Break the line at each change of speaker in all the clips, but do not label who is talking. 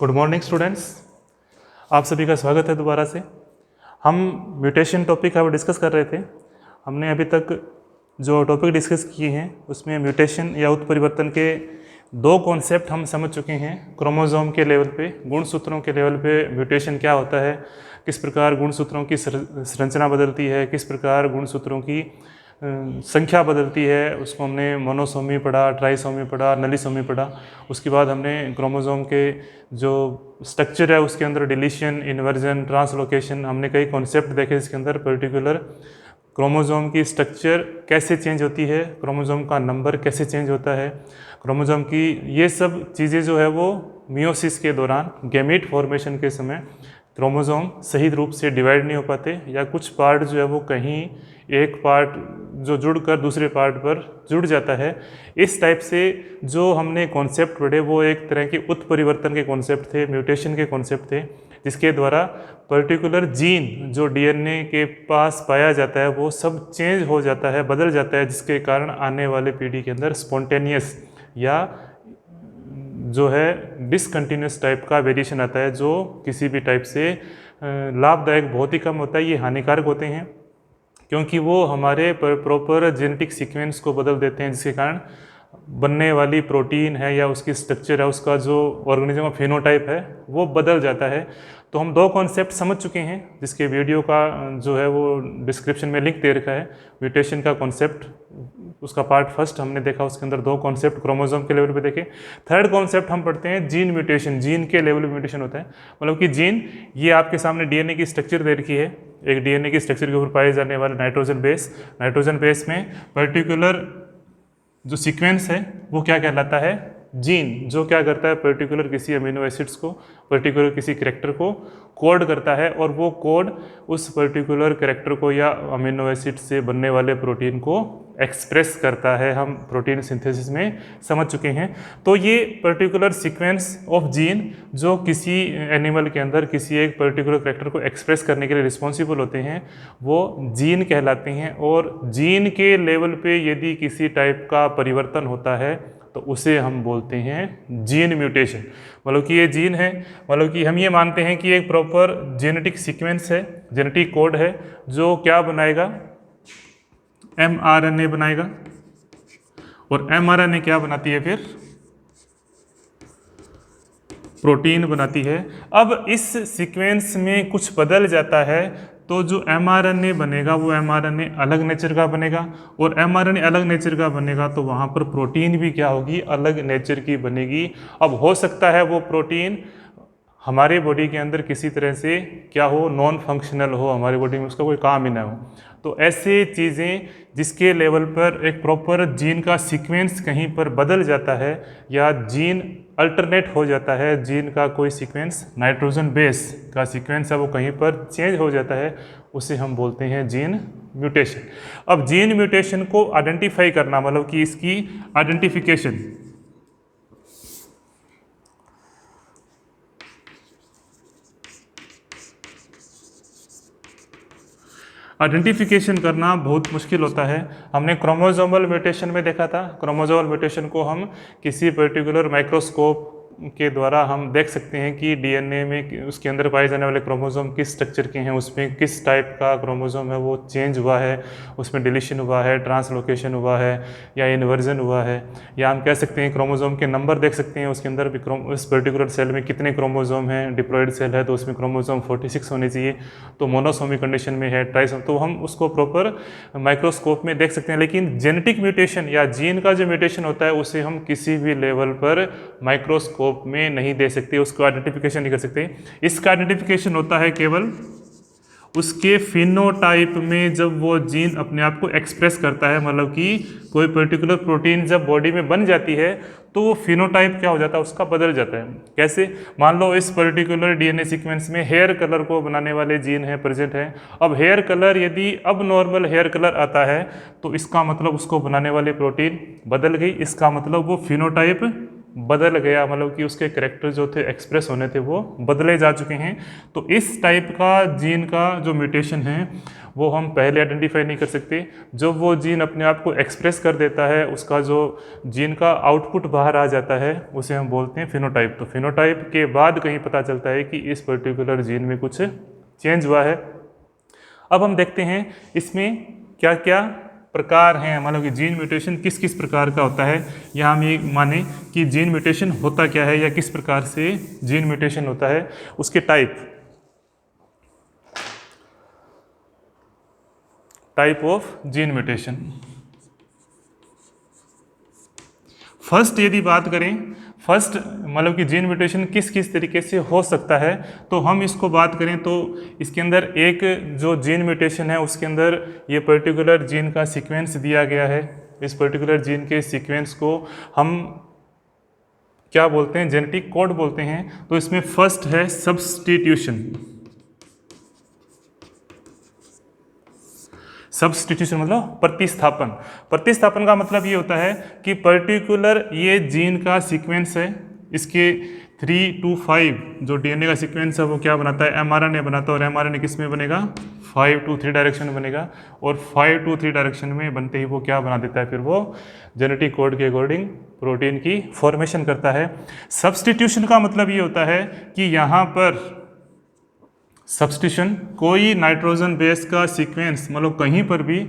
Good morning students, आप सभी का स्वागत है दोबारा से। हम म्यूटेशन टॉपिक अब डिस्कस कर रहे थे। हमने अभी तक जो टॉपिक डिस्कस किए हैं उसमें म्यूटेशन या उत्परिवर्तन के दो कॉन्सेप्ट हम समझ चुके हैं। क्रोमोसोम के लेवल पे, गुणसूत्रों के लेवल पे म्यूटेशन क्या होता है, किस प्रकार गुणसूत्रों की संरचना बदलती है, किस प्रकार गुणसूत्रों की संख्या बदलती है, उसको हमने मोनोसोमी पढ़ा, ट्राइसोमी पढ़ा, नलीसोमी पढ़ा। उसके बाद हमने क्रोमोसोम के जो स्ट्रक्चर है उसके अंदर डिलीशन, इन्वर्जन, ट्रांसलोकेशन, हमने कई कॉन्सेप्ट देखे इसके अंदर। पर्टिकुलर क्रोमोसोम की स्ट्रक्चर कैसे चेंज होती है, क्रोमोसोम का नंबर कैसे चेंज होता है, क्रोमोसोम की ये सब चीज़ें जो है वो मियोसिस के दौरान, गैमीट फॉर्मेशन के समय क्रोमोसोम सही रूप से डिवाइड नहीं हो पाते, या कुछ पार्ट जो है वो कहीं एक पार्ट जो जुड़कर दूसरे पार्ट पर जुड़ जाता है। इस टाइप से जो हमने कॉन्सेप्ट पढ़े वो एक तरह के उत्परिवर्तन के कॉन्सेप्ट थे, म्यूटेशन के कॉन्सेप्ट थे, जिसके द्वारा पर्टिकुलर जीन जो डीएनए के पास पाया जाता है वो सब चेंज हो जाता है, बदल जाता है, जिसके कारण आने वाले पीढ़ी के अंदर स्पॉन्टेनियस या जो है डिसकंटिन्यूस टाइप का वेरिएशन आता है, जो किसी भी टाइप से लाभदायक बहुत ही कम होता है। ये हानिकारक होते हैं क्योंकि वो हमारे प्रॉपर जेनेटिक सीक्वेंस को बदल देते हैं, जिसके कारण बनने वाली प्रोटीन है या उसकी स्ट्रक्चर है, उसका जो ऑर्गेनिज्म का फिनोटाइप है वो बदल जाता है। तो हम दो कॉन्सेप्ट समझ चुके हैं, जिसके वीडियो का जो है वो डिस्क्रिप्शन में लिंक दे रखा है। म्यूटेशन का कॉन्सेप्ट, उसका पार्ट फर्स्ट हमने देखा, उसके अंदर दो कॉन्सेप्ट क्रोमोसोम के लेवल पे देखे। थर्ड कॉन्सेप्ट हम पढ़ते हैं जीन म्यूटेशन। जीन के लेवल पे म्यूटेशन होता है, मतलब कि जीन, ये आपके सामने डीएनए की स्ट्रक्चर दे रखी है। एक डीएनए की स्ट्रक्चर के ऊपर पाए जाने वाले नाइट्रोजन बेस में पर्टिकुलर जो सीक्वेंस है वो क्या कहलाता है, जीन, जो क्या करता है पर्टिकुलर किसी अमीनो एसिड्स को, पर्टिकुलर किसी करैक्टर को कोड करता है, और वो कोड उस पर्टिकुलर करैक्टर को या अमीनो एसिड से बनने वाले प्रोटीन को एक्सप्रेस करता है। हम प्रोटीन सिंथेसिस में समझ चुके हैं। तो ये पर्टिकुलर सीक्वेंस ऑफ जीन जो किसी एनिमल के अंदर किसी एक पर्टिकुलर करैक्टर को एक्सप्रेस करने के लिए रिस्पॉन्सिबल होते हैं वो जीन कहलाते हैं। और जीन के लेवल पे यदि किसी टाइप का परिवर्तन होता है तो उसे हम बोलते हैं जीन म्यूटेशन। मतलब कि ये जीन है, मतलब कि हम ये मानते हैं कि एक प्रॉपर जेनेटिक सीक्वेंस है, जेनेटिक कोड है, जो क्या बनाएगा, mRNA बनाएगा। और mRNA क्या बनाती है, फिर प्रोटीन बनाती है। अब इस सीक्वेंस में कुछ बदल जाता है तो जो mRNA बनेगा वो mRNA अलग नेचर का बनेगा, और mRNA अलग नेचर का बनेगा तो वहाँ पर प्रोटीन भी क्या होगी, अलग नेचर की बनेगी। अब हो सकता है वो प्रोटीन हमारे बॉडी के अंदर किसी तरह से क्या हो, नॉन फंक्शनल हो, हमारी बॉडी में उसका कोई काम ही ना हो। तो ऐसे चीज़ें जिसके लेवल पर एक प्रॉपर जीन का सीक्वेंस कहीं पर बदल जाता है या जीन अल्टरनेट हो जाता है, जीन का कोई सीक्वेंस, नाइट्रोजन बेस का सीक्वेंस है वो कहीं पर चेंज हो जाता है, उसे हम बोलते हैं जीन म्यूटेशन। अब जीन म्यूटेशन को आइडेंटिफाई करना, मतलब कि इसकी आइडेंटिफिकेशन, आइडेंटिफिकेशन करना बहुत मुश्किल होता है। हमने क्रोमोसोमल म्यूटेशन में देखा था। क्रोमोसोमल म्यूटेशन को हम किसी पर्टिकुलर माइक्रोस्कोप के द्वारा हम देख सकते हैं कि डीएनए में उसके अंदर पाए जाने वाले क्रोमोसोम किस स्ट्रक्चर के हैं, उसमें किस टाइप का क्रोमोसोम है वो चेंज हुआ है, उसमें डिलीशन हुआ है, ट्रांसलोकेशन हुआ है या इन्वर्जन हुआ है, या हम कह सकते हैं क्रोमोसोम के नंबर देख सकते हैं, उसके अंदर भी उस पर्टिकुलर सेल में कितने क्रोमोसोम हैं। डिप्लॉयड सेल है तो उसमें क्रोमोसोम 46 होने चाहिए, तो मोनोसोमी कंडीशन में है ट्राइसोम, तो हम उसको प्रॉपर माइक्रोस्कोप में देख सकते हैं। लेकिन जेनेटिक म्यूटेशन या जीन का जो म्यूटेशन होता है उसे हम किसी भी लेवल पर माइक्रोस्कोप में नहीं दे सकते, उसको आइडेंटिफिकेशन नहीं कर सकते। इसका आइडेंटिफिकेशन होता है केवल उसके फिनोटाइप में, जब वो जीन अपने आप को एक्सप्रेस करता है, मतलब कि कोई पर्टिकुलर प्रोटीन जब बॉडी में बन जाती है तो वो फिनोटाइप क्या हो जाता है, उसका बदल जाता है। कैसे, मान लो इस पर्टिकुलर डीएनए सीक्वेंस में हेयर कलर को बनाने वाले जीन है प्रेजेंट है। अब हेयर कलर यदि अब नॉर्मल हेयर कलर आता है तो इसका मतलब उसको बनाने वाली प्रोटीन बदल गई, इसका मतलब वो फिनोटाइप बदल गया, मतलब कि उसके कैरेक्टर जो थे एक्सप्रेस होने थे वो बदले जा चुके हैं। तो इस टाइप का जीन का जो म्यूटेशन है वो हम पहले आइडेंटिफाई नहीं कर सकते। जब वो जीन अपने आप को एक्सप्रेस कर देता है, उसका जो जीन का आउटपुट बाहर आ जाता है, उसे हम बोलते हैं फिनोटाइप। तो फिनोटाइप के बाद कहीं पता चलता है कि इस पर्टिकुलर जीन में कुछ चेंज हुआ है। अब हम देखते हैं इसमें क्या क्या प्रकार हैं, मतलब कि जीन म्यूटेशन किस किस प्रकार का होता है, या हम ये माने कि जीन म्यूटेशन होता क्या है या किस प्रकार से जीन म्यूटेशन होता है, उसके type of gene mutation. First यदि बात करें, फर्स्ट मतलब कि जीन म्यूटेशन किस किस तरीके से हो सकता है, तो हम इसको बात करें तो इसके अंदर एक जो जीन म्यूटेशन है उसके अंदर ये पर्टिकुलर जीन का सीक्वेंस दिया गया है। इस पर्टिकुलर जीन के सीक्वेंस को हम क्या बोलते हैं, जेनेटिक कोड बोलते हैं। तो इसमें फर्स्ट है सब्स्टिट्यूशन। सब्स्टिट्यूशन मतलब प्रतिस्थापन। प्रतिस्थापन का मतलब ये होता है कि पर्टिकुलर ये जीन का सीक्वेंस है, इसके 3 to 5 जो डीएनए का सीक्वेंस है वो क्या बनाता है, एमआरएनए बनाता है। और एमआरएनए किस में बनेगा, 5 to 3 डायरेक्शन में बनेगा। और 5 to 3 डायरेक्शन में बनते ही वो क्या बना देता है, फिर वो जेनेटिक कोड के अकॉर्डिंग प्रोटीन की फॉर्मेशन करता है। सब्स्टिट्यूशन का मतलब ये होता है कि यहाँ पर सब्स्टिट्यूशन कोई नाइट्रोजन बेस का सीक्वेंस, मतलब कहीं पर भी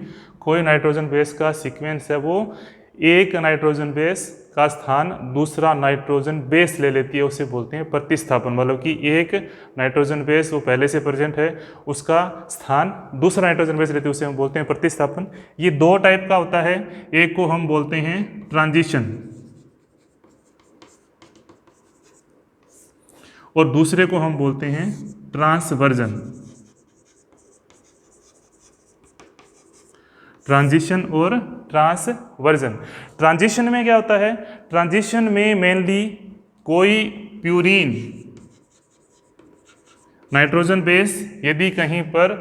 कोई नाइट्रोजन बेस का सीक्वेंस है, वो एक नाइट्रोजन बेस का स्थान दूसरा नाइट्रोजन बेस ले लेती है, उसे बोलते हैं प्रतिस्थापन। मतलब कि एक नाइट्रोजन बेस वो पहले से प्रेजेंट है, उसका स्थान दूसरा नाइट्रोजन बेस लेती है, उसे हम बोलते हैं प्रतिस्थापन। ये दो टाइप का होता है, एक को हम बोलते हैं ट्रांजिशन और दूसरे को हम बोलते हैं ट्रांसवर्जन। ट्रांजिशन और ट्रांसवर्जन। ट्रांजिशन में क्या होता है, ट्रांजिशन में मेनली कोई प्यूरीन नाइट्रोजन बेस यदि कहीं पर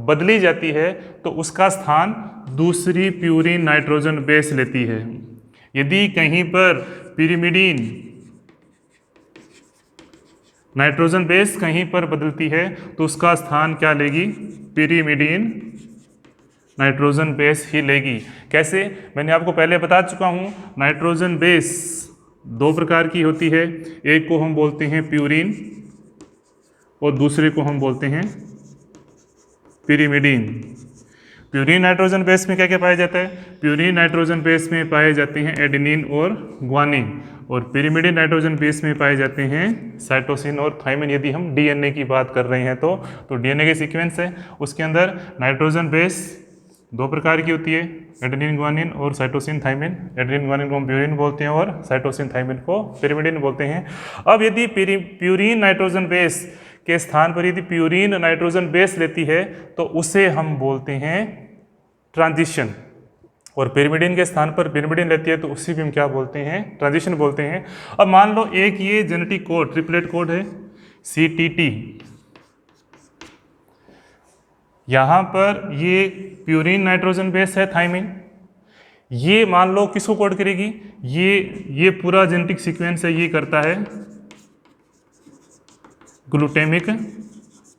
बदली जाती है तो उसका स्थान दूसरी प्यूरीन नाइट्रोजन बेस लेती है। यदि कहीं पर पिरिमिडीन नाइट्रोजन बेस कहीं पर बदलती है तो उसका स्थान क्या लेगी, पिरिमिडीन नाइट्रोजन बेस ही लेगी। कैसे, मैंने आपको पहले बता चुका हूँ, नाइट्रोजन बेस दो प्रकार की होती है, एक को हम बोलते हैं प्यूरीन और दूसरे को हम बोलते हैं पिरिमिडीन। प्यूरीन नाइट्रोजन बेस में क्या क्या पाया जाता है, प्यूरीन नाइट्रोजन बेस में पाए जाते हैं एडेनिन और ग्वानिन, और पिरिमिडीन नाइट्रोजन बेस में पाए जाते हैं साइटोसिन और थाइमिन। यदि हम डीएनए की बात कर रहे हैं तो डीएनए के सीक्वेंस है, उसके अंदर नाइट्रोजन बेस दो प्रकार की होती है, एडेनिन ग्वानिन और साइटोसिन थाइमिन। एडेनिन ग्वानिन को हम प्यूरीन बोलते हैं और साइटोसिन थाइमिन को पिरिमिडीन बोलते हैं। अब यदि प्यूरीन नाइट्रोजन बेस के स्थान पर यदि प्यूरीन नाइट्रोजन बेस लेती है तो उसे हम बोलते हैं ट्रांजिशन, और पिरिमिडीन के स्थान पर पिरिमिडीन लेती है तो उसी भी हम क्या बोलते हैं, ट्रांजिशन बोलते हैं। अब मान लो एक ये जेनेटिक कोड, ट्रिपलेट कोड है CTT, यहाँ पर ये प्यूरीन नाइट्रोजन बेस है थाइमिन, ये मान लो किसको कोड करेगी, ये पूरा जेनेटिक सीक्वेंस है, ये करता है ग्लूटामिक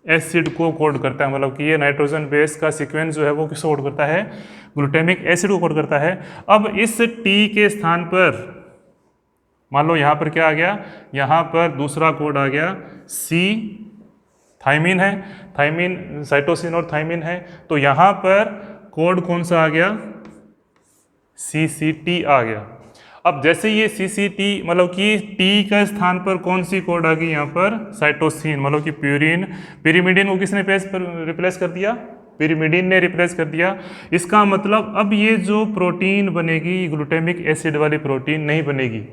एसिड को कोड करता है। मतलब कि ये नाइट्रोजन बेस का सीक्वेंस जो है वो किसको कोड करता है, ग्लूटामिक एसिड को कोड करता है। अब इस T के स्थान पर मान लो यहाँ पर क्या आ गया, यहाँ पर दूसरा कोड आ गया C, थाइमिन है, थाइमिन साइटोसिन और थाइमिन है, तो यहाँ पर कोड कौन सा आ गया, CCT आ गया। अब जैसे ये CCT मतलब कि T का स्थान पर कौन सी कोड आ गई, यहाँ पर साइटोसिन, मतलब कि पिरिमिडीन को किसने रिप्लेस कर दिया, पिरिमिडीन ने रिप्लेस कर दिया। इसका मतलब अब ये जो प्रोटीन बनेगी ग्लूटामिक एसिड वाली प्रोटीन नहीं बनेगी,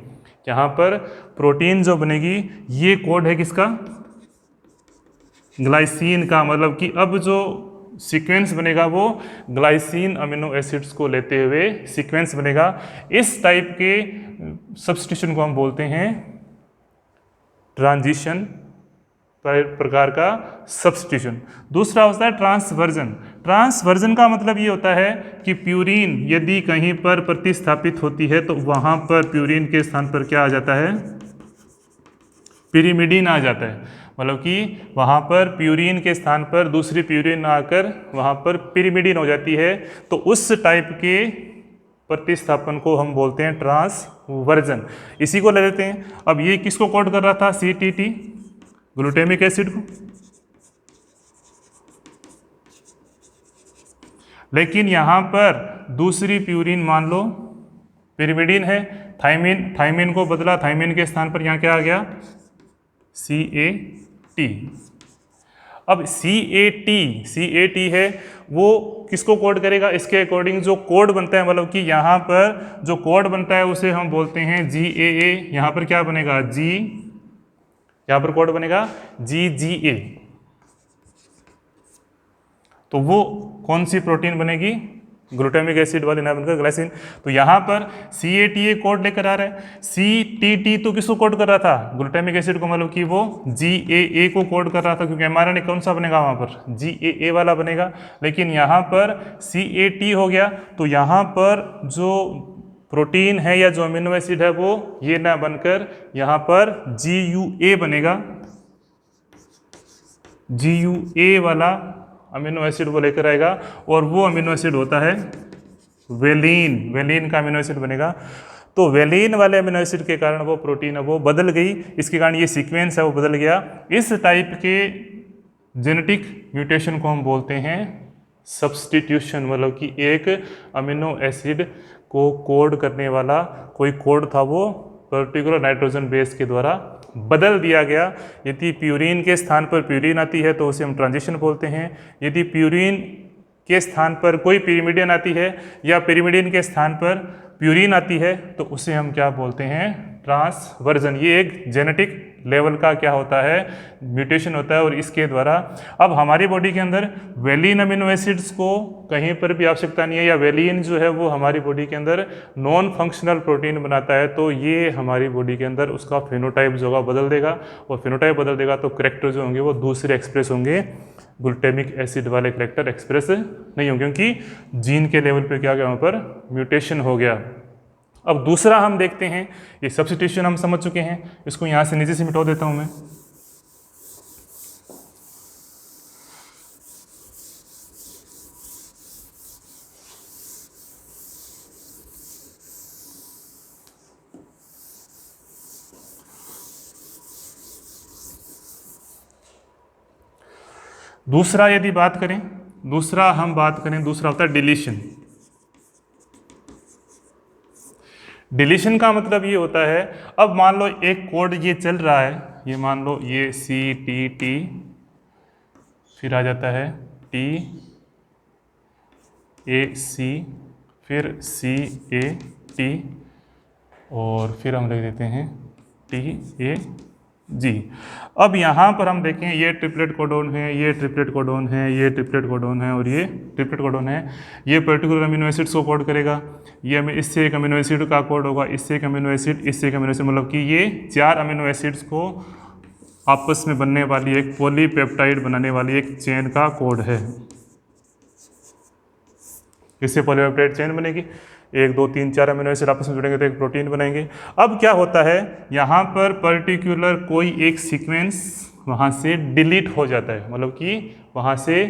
यहाँ पर प्रोटीन जो बनेगी ये कोड है किसका, ग्लाइसिन का। मतलब कि अब जो सीक्वेंस बनेगा वो ग्लाइसिन अमीनो एसिड्स को लेते हुए सीक्वेंस बनेगा। इस टाइप के सब्स्टिट्यूशन को हम बोलते हैं ट्रांजिशन प्रकार का सब्स्टिट्यूशन। दूसरा होता है ट्रांसवर्जन। ट्रांसवर्जन का मतलब ये होता है कि प्यूरीन यदि कहीं पर प्रतिस्थापित होती है तो वहाँ पर प्यूरीन के स्थान पर क्या आ जाता है, पिरिमिडीन आ जाता है। मतलब कि वहाँ पर प्यूरीन के स्थान पर दूसरी प्यूरीन आकर वहाँ पर पिरिमिडीन हो जाती है, तो उस टाइप के प्रतिस्थापन को हम बोलते हैं ट्रांसवर्जन। इसी को ले लेते हैं। अब ये किसको कोड कर रहा था, CTT, ग्लूटामिक एसिड को। लेकिन यहाँ पर दूसरी प्यूरीन मान लो पिरिमिडीन है, थाइमिन को बदला, थाइमिन के स्थान पर यहाँ क्या आ गया, CAT। अब CAT है वो किसको कोड करेगा, इसके अकॉर्डिंग जो कोड बनता है, मतलब कि यहाँ पर जो कोड बनता है उसे हम बोलते हैं GAA। यहाँ पर क्या बनेगा, यहाँ पर कोड बनेगा GGA। तो वो कौन सी प्रोटीन बनेगी, ग्लूटामिक एसिड वाली ना बनकर ग्लाइसिन। तो यहाँ पर CATA कोड लेकर आ रहा है, CTT तो किसको कोड कर रहा था, ग्लूटामिक एसिड को, मतलब कि वो GAA को कोड कर रहा था, क्योंकि mRNA कौन सा बनेगा वहाँ पर, GAA वाला बनेगा। लेकिन यहाँ पर CAT हो गया, तो यहाँ पर जो प्रोटीन है या जो अमीनो एसिड है वो ये ना बनकर यहाँ पर GUA बनेगा, GUA वाला अमीनो एसिड वो लेकर आएगा, और वो अमीनो एसिड होता है वेलिन का अमीनो एसिड बनेगा। तो वेलिन वाले अमीनो एसिड के कारण वो प्रोटीन है वो बदल गई, इसके कारण ये सीक्वेंस है वो बदल गया। इस टाइप के जेनेटिक म्यूटेशन को हम बोलते हैं सब्स्टिट्यूशन, मतलब कि एक अमीनो एसिड को कोड करने वाला कोई कोड था वो पर्टिकुलर नाइट्रोजन बेस के द्वारा बदल दिया गया। यदि प्यूरीन के स्थान पर प्यूरीन आती है तो उसे हम ट्रांजिशन बोलते हैं। यदि प्यूरीन के स्थान पर कोई पिरिमिडिन आती है या पिरिमिडिन के स्थान पर प्यूरीन आती है तो उसे हम क्या बोलते हैं, ट्रांसवर्जन। ये एक जेनेटिक लेवल का क्या होता है, म्यूटेशन होता है। और इसके द्वारा अब हमारी बॉडी के अंदर वेलिन अमीनो एसिड्स को कहीं पर भी आवश्यकता नहीं है, या वेलिन जो है वो हमारी बॉडी के अंदर नॉन फंक्शनल प्रोटीन बनाता है, तो ये हमारी बॉडी के अंदर उसका फिनोटाइप जो होगा बदल देगा, और फिनोटाइप बदल देगा तो करैक्टर जो होंगे वो दूसरे एक्सप्रेस होंगे, ग्लूटामिक एसिड वाले करैक्टर एक्सप्रेस नहीं होंगे, क्योंकि जीन के लेवल पर क्या गया, वहाँ पर म्यूटेशन हो गया। अब दूसरा हम देखते हैं, ये सब्स्टिट्यूशन हम समझ चुके हैं, इसको यहाँ से नीचे से मिटा देता हूँ मैं। दूसरा यदि बात करें, दूसरा होता है डिलीशन। डिलीशन का मतलब ये होता है, अब मान लो एक कोड ये चल रहा है, ये मान लो ये CTT, फिर आ जाता है TAC, फिर CAT, और फिर हम लिख देते हैं TAG। अब यहाँ पर हम देखें, ये ट्रिपलेट कोडोन है, ये ट्रिपलेट कोडोन है, ये ट्रिपलेट कोडोन है, और ये ट्रिपलेट कोडोन है। ये पर्टिकुलर अमीनो एसिड्स को कोड करेगा। ये इससे एक अमीनो एसिड का कोड होगा, इससे एक अमीनो एसिड, इससे एक अमीनो एसिड, मतलब कि ये 4 अमीनो एसिड्स को आपस में बनने वाली एक पॉलीपेप्टाइड बनाने वाली एक चेन का कोड है। इससे पॉलीपेप्टाइड चेन बनेगी, 1 2 3 4 अमीनो एसिड आपस में जुड़ेंगे तो एक प्रोटीन बनाएंगे। अब क्या होता है, यहाँ पर पर्टिकुलर कोई एक सीक्वेंस वहाँ से डिलीट हो जाता है, मतलब कि वहाँ से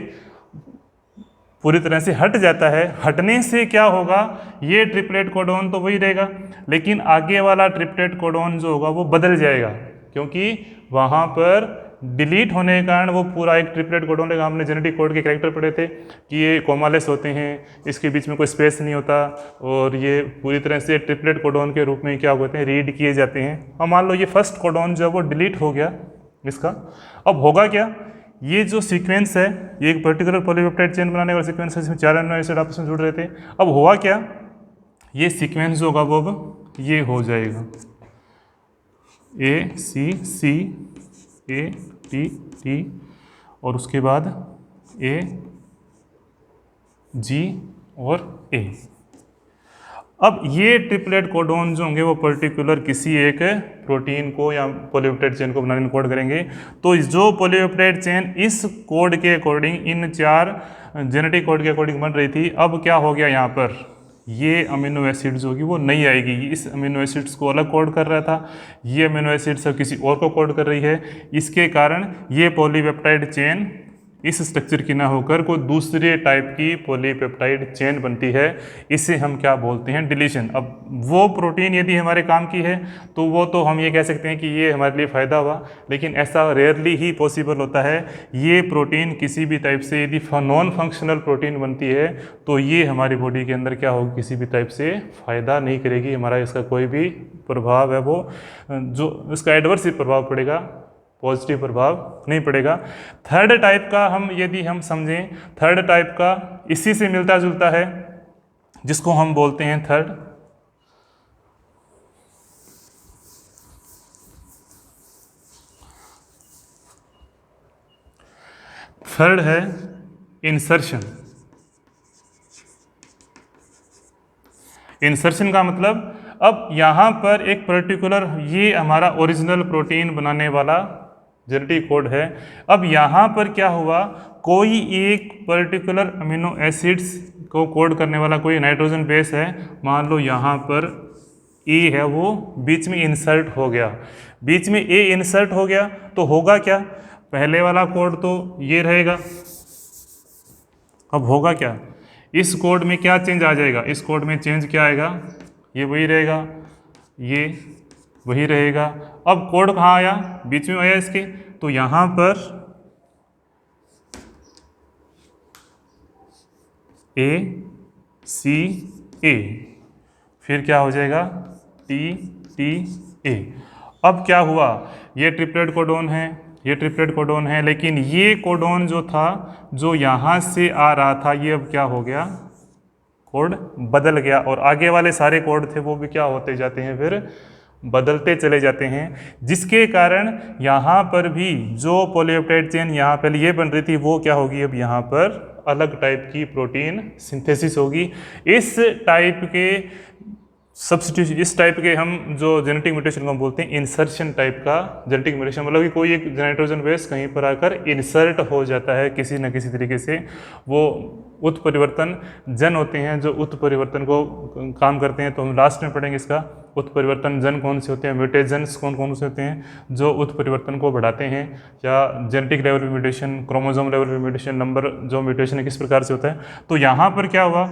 पूरी तरह से हट जाता है। हटने से क्या होगा, ये ट्रिपलेट कोडोन तो वही रहेगा, लेकिन आगे वाला ट्रिपलेट कोडोन जो होगा वो बदल जाएगा, क्योंकि वहाँ पर डिलीट होने के कारण वो पूरा एक ट्रिपलेट कोडोन रहेगा। हमने जेनेटिक कोड के कैरेक्टर पढ़े थे कि ये कोमालेस होते हैं, इसके बीच में कोई स्पेस नहीं होता, और ये पूरी तरह से ट्रिपलेट कोडोन के रूप में क्या होते हैं, रीड किए जाते हैं। अब मान लो ये फर्स्ट कोडोन जो है वो डिलीट हो गया इसका, अब होगा क्या, ये जो सीक्वेंस है ये एक पर्टिकुलर पॉलीपेप्टाइड चेन बनाने वाला सीक्वेंस है, इसमें 4 अमीनो एसिड आपस में जुड़ रहे थे। अब हुआ क्या, ये सीक्वेंस जो होगा वो अब ये हो जाएगा ACC ATT, और उसके बाद AG और A। अब ये ट्रिपलेट कोडोन जो होंगे वो पर्टिकुलर किसी एक प्रोटीन को या पॉलीपेप्टाइड चेन को बनाने में कोड करेंगे। तो जो पॉलीपेप्टाइड चेन इस कोड के अकॉर्डिंग, इन 4 जेनेटिक कोड के अकॉर्डिंग बन रही थी, अब क्या हो गया, यहाँ पर ये अमीनो एसिड जो होगी वो नहीं आएगी। इस अमीनो एसिड्स को अलग कोड कर रहा था, ये अमीनो एसिड्स अब किसी और को कोड कर रही है। इसके कारण ये पॉलीपेप्टाइड चेन इस स्ट्रक्चर की ना होकर कोई दूसरे टाइप की पॉलीपेप्टाइड चेन बनती है। इसे हम क्या बोलते हैं, डिलीशन। अब वो प्रोटीन यदि हमारे काम की है तो वो तो हम ये कह सकते हैं कि ये हमारे लिए फ़ायदा हुआ, लेकिन ऐसा रेयरली ही पॉसिबल होता है। ये प्रोटीन किसी भी टाइप से यदि नॉन फंक्शनल प्रोटीन बनती है तो ये हमारी बॉडी के अंदर क्या होगी, किसी भी टाइप से फ़ायदा नहीं करेगी। हमारा इसका कोई भी प्रभाव है वो जो इसका एडवर्स ही प्रभाव पड़ेगा, पॉजिटिव प्रभाव नहीं पड़ेगा। थर्ड टाइप का हम यदि हम समझें, थर्ड टाइप का इसी से मिलता जुलता है, जिसको हम बोलते हैं थर्ड है इंसर्शन। इंसर्शन का मतलब, अब यहाँ पर एक पर्टिकुलर, ये हमारा ओरिजिनल प्रोटीन बनाने वाला जेनेटिक कोड है। अब यहाँ पर क्या हुआ, कोई एक पर्टिकुलर अमीनो एसिड्स को कोड करने वाला कोई नाइट्रोजन बेस है, मान लो यहाँ पर ए है, वो बीच में इंसर्ट हो गया। बीच में ए इंसर्ट हो गया तो होगा क्या, पहले वाला कोड तो ये रहेगा। अब होगा क्या, इस कोड में क्या चेंज आ जाएगा, इस कोड में चेंज क्या आएगा, ये वही रहेगा, ये वही रहेगा। अब कोड कहाँ आया, बीच में आया इसके, तो यहाँ पर ए सी ए, फिर क्या हो जाएगा टी टी ए। अब क्या हुआ, ये ट्रिपलेट कोडोन है, ये ट्रिपलेट कोडोन है, लेकिन ये कोडोन जो था, जो यहाँ से आ रहा था, ये अब क्या हो गया, कोड बदल गया। और आगे वाले सारे कोड थे वो भी क्या होते जाते हैं, फिर बदलते चले जाते हैं, जिसके कारण यहाँ पर भी जो पॉलीपेप्टाइड चेन यहाँ पहले ये बन रही थी वो क्या होगी, अब यहाँ पर अलग टाइप की प्रोटीन सिंथेसिस होगी। इस टाइप के सब्स्टिट्यूशन, इस टाइप के हम जो जेनेटिक म्यूटेशन को हम बोलते हैं इंसर्शन टाइप का जेनेटिक म्यूटेशन, मतलब कि कोई एक नाइट्रोजन बेस कहीं पर आकर इंसर्ट हो जाता है किसी न किसी तरीके से। वो उत्परिवर्तन जन होते हैं जो उत्परिवर्तन को काम करते हैं, तो हम लास्ट में पढ़ेंगे इसका। उत्परिवर्तन जन कौन से होते हैं, म्यूटेजेंस कौन कौन से होते हैं जो उत्परिवर्तन को बढ़ाते हैं, या जेनेटिक लेवल पे म्यूटेशन, क्रोमोसोम लेवल पे म्यूटेशन, नंबर जो म्यूटेशन है किस प्रकार से होता है। तो यहाँ पर क्या हुआ,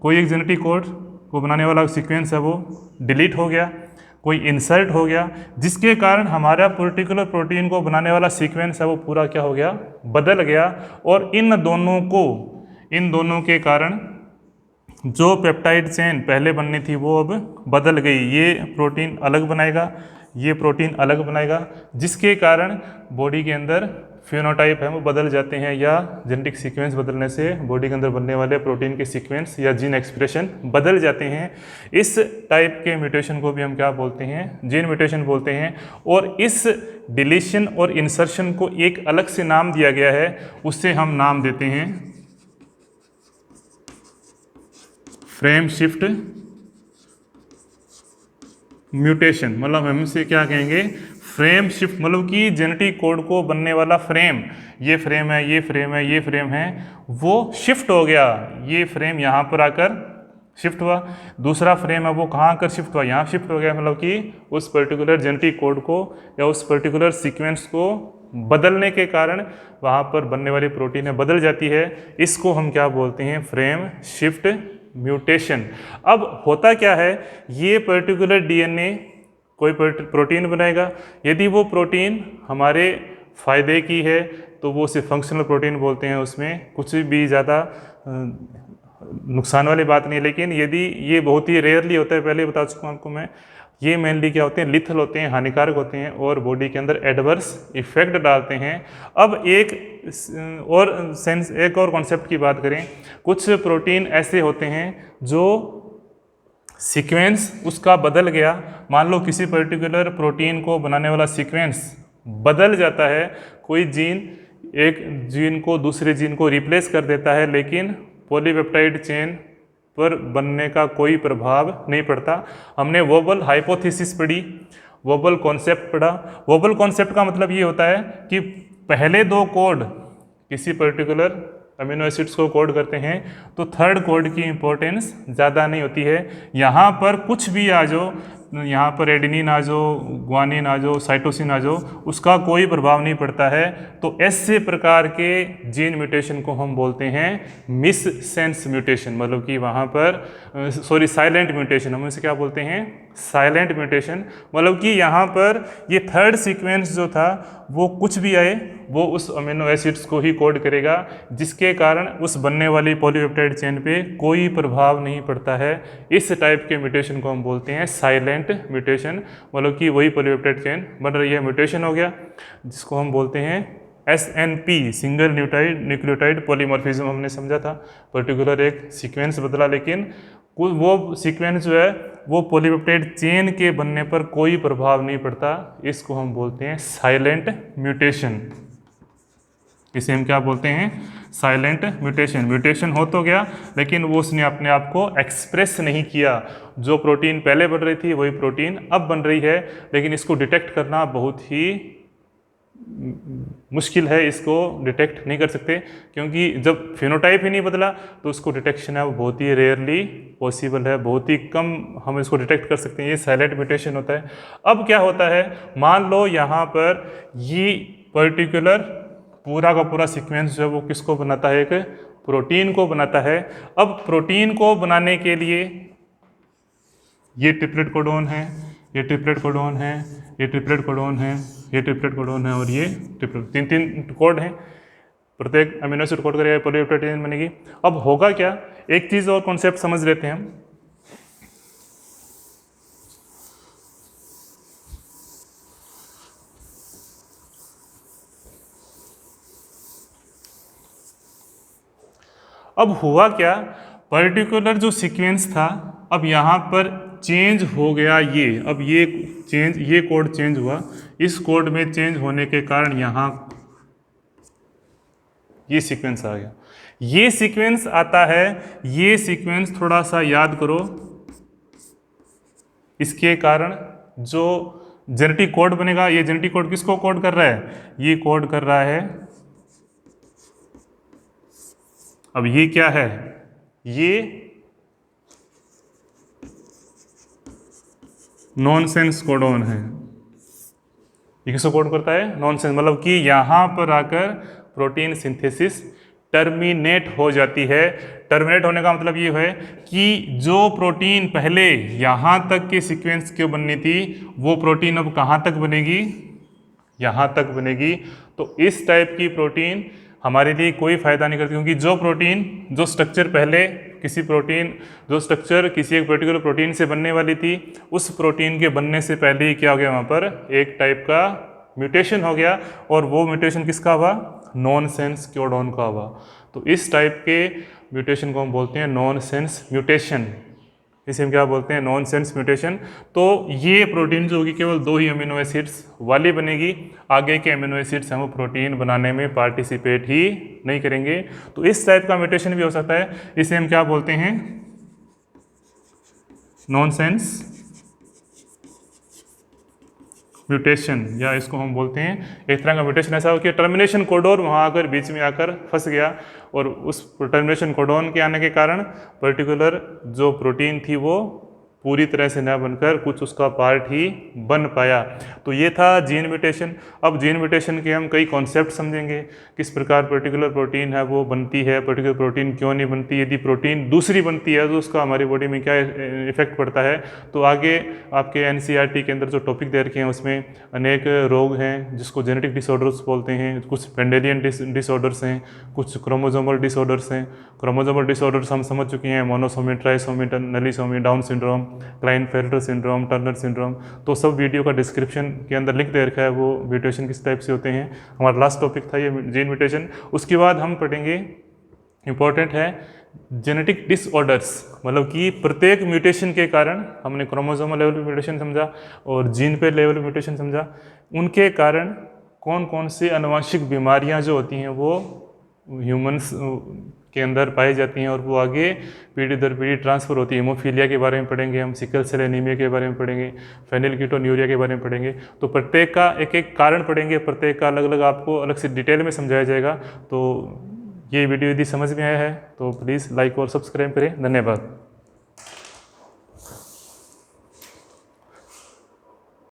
कोई एक जेनेटिक कोड को बनाने वाला सीक्वेंस है वो डिलीट हो गया, कोई इंसर्ट हो गया, जिसके कारण हमारा पर्टिकुलर प्रोटीन को बनाने वाला सीक्वेंस है वो पूरा क्या हो गया, बदल गया। और इन दोनों के कारण जो पेप्टाइड चेन पहले बननी थी वो अब बदल गई। ये प्रोटीन अलग बनाएगा, ये प्रोटीन अलग बनाएगा, जिसके कारण बॉडी के अंदर फिनोटाइप है वो बदल जाते हैं, या जेनेटिक सीक्वेंस बदलने से बॉडी के अंदर बनने वाले प्रोटीन के सीक्वेंस या जीन एक्सप्रेशन बदल जाते हैं। इस टाइप के म्यूटेशन को भी हम क्या बोलते हैं, जीन म्यूटेशन बोलते हैं। और इस डिलीशन और इंसर्शन को एक अलग से नाम दिया गया है, उससे हम नाम देते हैं फ्रेम शिफ्ट म्यूटेशन। मतलब हम इसे क्या कहेंगे, फ्रेम शिफ्ट, मतलब कि जेनेटिक कोड को बनने वाला फ्रेम, ये फ्रेम है, ये फ्रेम है, ये फ्रेम है, वो शिफ्ट हो गया। ये फ्रेम यहाँ पर आकर शिफ्ट हुआ, दूसरा फ्रेम है वो कहाँ आकर शिफ्ट हुआ, यहाँ शिफ्ट हो गया। मतलब कि उस पर्टिकुलर जेनेटिक कोड को या उस पर्टिकुलर सीक्वेंस को बदलने के कारण वहाँ पर बनने वाली प्रोटीन बदल जाती है। इसको हम क्या बोलते हैं, फ्रेम शिफ्ट म्यूटेशन। अब होता क्या है, ये पर्टिकुलर डीएनए कोई प्रोटीन बनाएगा, यदि वो प्रोटीन हमारे फायदे की है तो वो उसे फंक्शनल प्रोटीन बोलते हैं, उसमें कुछ भी ज़्यादा नुकसान वाली बात नहीं है। लेकिन यदि ये बहुत ही रेयरली होता है, पहले बता चुका हूँ आपको मैं, ये मेनली क्या होते हैं, लिथल होते हैं, हानिकारक होते हैं और बॉडी के अंदर एडवर्स इफेक्ट डालते हैं। अब एक और कॉन्सेप्ट की बात करें, कुछ प्रोटीन ऐसे होते हैं जो सीक्वेंस उसका बदल गया, मान लो किसी पर्टिकुलर प्रोटीन को बनाने वाला सीक्वेंस बदल जाता है, कोई जीन एक जीन को दूसरे जीन को रिप्लेस कर देता है, लेकिन पॉलीपेप्टाइड चेन पर बनने का कोई प्रभाव नहीं पड़ता। हमने वोबल हाइपोथेसिस पढ़ी, वोबल कॉन्सेप्ट पढ़ा। वोबल कॉन्सेप्ट का मतलब ये होता है कि पहले दो कोड किसी पर्टिकुलर अमीनो एसिड्स को कोड करते हैं तो थर्ड कोड की इंपॉर्टेंस ज़्यादा नहीं होती है। यहाँ पर कुछ भी आ जाओ, यहाँ पर एडेनिन आ जाओ, ग्वानिन आ जाओ, साइटोसिन आ जाओ, उसका कोई प्रभाव नहीं पड़ता है। तो ऐसे प्रकार के जीन म्यूटेशन को हम बोलते हैं मिस सेंस म्यूटेशन, मतलब कि वहाँ पर साइलेंट म्यूटेशन। हम इसे क्या बोलते हैं? Silent mutation. मतलब कि यहाँ पर ये थर्ड सीक्वेंस जो था वो कुछ भी आए वो उस अमीनो एसिड्स को ही कोड करेगा, जिसके कारण उस बनने वाली पॉलीपेप्टाइड चेन पे कोई प्रभाव नहीं पड़ता है। इस टाइप के म्यूटेशन को हम बोलते हैं साइलेंट म्यूटेशन। मतलब कि वही पॉलीपेप्टाइड चेन बन रही है, म्यूटेशन हो गया, जिसको हम बोलते हैं SNP, सिंगल न्यूक्लियोटाइड पॉलीमॉर्फिज्म। हमने समझा था पर्टिकुलर एक सीक्वेंस बदला, लेकिन वो सीक्वेंस जो है वो पॉलीपेप्टाइड चेन के बनने पर कोई प्रभाव नहीं पड़ता। इसको हम बोलते हैं साइलेंट म्यूटेशन। इसे हम क्या बोलते हैं? Silent mutation. म्यूटेशन हो तो गया, लेकिन वो उसने अपने आप को एक्सप्रेस नहीं किया। जो प्रोटीन पहले बन रही थी वही प्रोटीन अब बन रही है, लेकिन इसको डिटेक्ट करना बहुत ही मुश्किल है। इसको डिटेक्ट नहीं कर सकते, क्योंकि जब फिनोटाइप ही नहीं बदला तो उसको डिटेक्शन है वो बहुत ही रेयरली पॉसिबल है, बहुत ही कम हम इसको डिटेक्ट कर सकते हैं। ये साइलेंट म्यूटेशन होता है। अब क्या होता है, मान लो यहाँ पर ये पर्टिकुलर पूरा का पूरा सीक्वेंस जो है वो किसको बनाता है? एक प्रोटीन को बनाता है। अब प्रोटीन को बनाने के लिए ये ट्रिपलेट कोडोन है, ये ट्रिपलेट कोडोन है, ये ट्रिपलेट कोडोन है, ये ट्रिपलेट कोडोन है और ये ट्रिपलेट, तीन कोड हैं। प्रत्येक अमीनो एसिड कोड करेगा, पॉलीपेप्टाइड चेन बनेगी। अब होगा क्या, एक चीज़ और कॉन्सेप्ट समझ लेते हैं हम। अब हुआ क्या, पर्टिकुलर जो सीक्वेंस था अब यहाँ पर चेंज हो गया। ये अब ये कोड चेंज हुआ। इस कोड में चेंज होने के कारण यहाँ ये सीक्वेंस आ गया। ये सीक्वेंस आता है, ये सीक्वेंस थोड़ा सा याद करो। इसके कारण जो जेनेटिक कोड बनेगा, ये जेनेटिक कोड किसको कोड कर रहा है? ये कोड कर रहा है, अब ये क्या है? ये नॉनसेंस कोडोन है। ये किसको कोड करता है? नॉनसेंस। मतलब कि यहाँ पर आकर प्रोटीन सिंथेसिस टर्मिनेट हो जाती है। टर्मिनेट होने का मतलब ये है कि जो प्रोटीन पहले यहाँ तक के सीक्वेंस की बननी थी वो प्रोटीन अब कहाँ तक बनेगी? यहाँ तक बनेगी। तो इस टाइप की प्रोटीन हमारे लिए कोई फ़ायदा नहीं करती, क्योंकि जो स्ट्रक्चर पहले जो स्ट्रक्चर किसी एक पर्टिकुलर प्रोटीन से बनने वाली थी, उस प्रोटीन के बनने से पहले ही क्या हो गया, वहाँ पर एक टाइप का म्यूटेशन हो गया। और वो म्यूटेशन किसका हुआ? नॉनसेंस कोडोन का हुआ। तो इस टाइप के म्यूटेशन को हम बोलते हैं नॉनसेंस म्यूटेशन। इसे हम क्या बोलते हैं? Nonsense mutation. तो ये प्रोटीन जो होगी केवल 2 ही अमीनो एसिड्स वाली बनेगी। आगे के अमीनो एसिड्स हम प्रोटीन बनाने में पार्टिसिपेट ही नहीं करेंगे। तो इस टाइप का म्यूटेशन भी हो सकता है। इसे हम क्या बोलते हैं? नॉनसेंस म्यूटेशन, या इसको हम बोलते हैं एक तरह का म्यूटेशन। ऐसा हो कि टर्मिनेशन कोडोन वहाँ आकर बीच में आकर फंस गया, और उस टर्मिनेशन कोडोन के आने के कारण पर्टिकुलर जो प्रोटीन थी वो पूरी तरह से न बनकर कुछ उसका पार्ट ही बन पाया। तो ये था जीन म्यूटेशन। अब जीन म्यूटेशन के हम कई कॉन्सेप्ट समझेंगे, किस प्रकार पर्टिकुलर प्रोटीन है वो बनती है, पर्टिकुलर प्रोटीन क्यों नहीं बनती, यदि प्रोटीन दूसरी बनती है तो उसका हमारी बॉडी में क्या इफेक्ट पड़ता है। तो आगे आपके NCERT के अंदर जो टॉपिक दे रखे हैं उसमें अनेक रोग हैं जिसको जेनेटिक डिसऑर्डर्स बोलते हैं, कुछ पेंडेलियन डिसऑर्डर्स हैं, कुछ क्रोमोजोमल डिसऑर्डर्स हैं। क्रोमोजोमल डिसऑर्डर्स हम समझ चुके हैं, monosomy, trisomy, नलीसोमी, down syndrome, Klinefelter syndrome, Turner syndrome. तो सब वीडियो का डिस्क्रिप्शन के अंदर लिंक दे रखा है, वो म्यूटेशन किस टाइप से होते हैं। हमारा लास्ट टॉपिक था ये जीन म्यूटेशन। उसके बाद हम पढ़ेंगे, इंपॉर्टेंट है, जेनेटिक डिसऑर्डर्स। मतलब कि प्रत्येक म्यूटेशन के कारण, हमने क्रोमोसोमल लेवल पे म्यूटेशन समझा और जीन पे लेवल म्यूटेशन समझा, उनके कारण कौन कौन से आनुवंशिक बीमारियां जो होती हैं वो ह्यूमंस के अंदर पाई जाती हैं और वो आगे पीढ़ी दर पीढ़ी ट्रांसफ़र होती है। हीमोफीलिया के बारे में पढ़ेंगे हम, सिकल सेल एनीमिया के बारे में पढ़ेंगे, फेनिलकीटोन्यूरिया के बारे में पढ़ेंगे। तो प्रत्येक का एक एक कारण पढ़ेंगे, प्रत्येक का अलग अलग आपको अलग से डिटेल में समझाया जाएगा। तो ये वीडियो यदि समझ में आया है तो प्लीज़ लाइक और सब्सक्राइब करें। धन्यवाद।